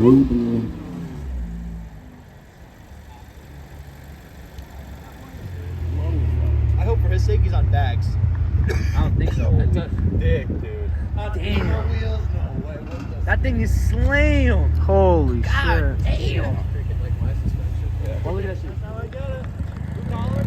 I hope for his sake he's on bags. I don't think so. That's a Dick, dude. damn. That thing is slammed. Holy God shit. damn. Freaking like my suspension. Yeah. Well, look at that shit. That's how I get it. You call it?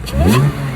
Yeah.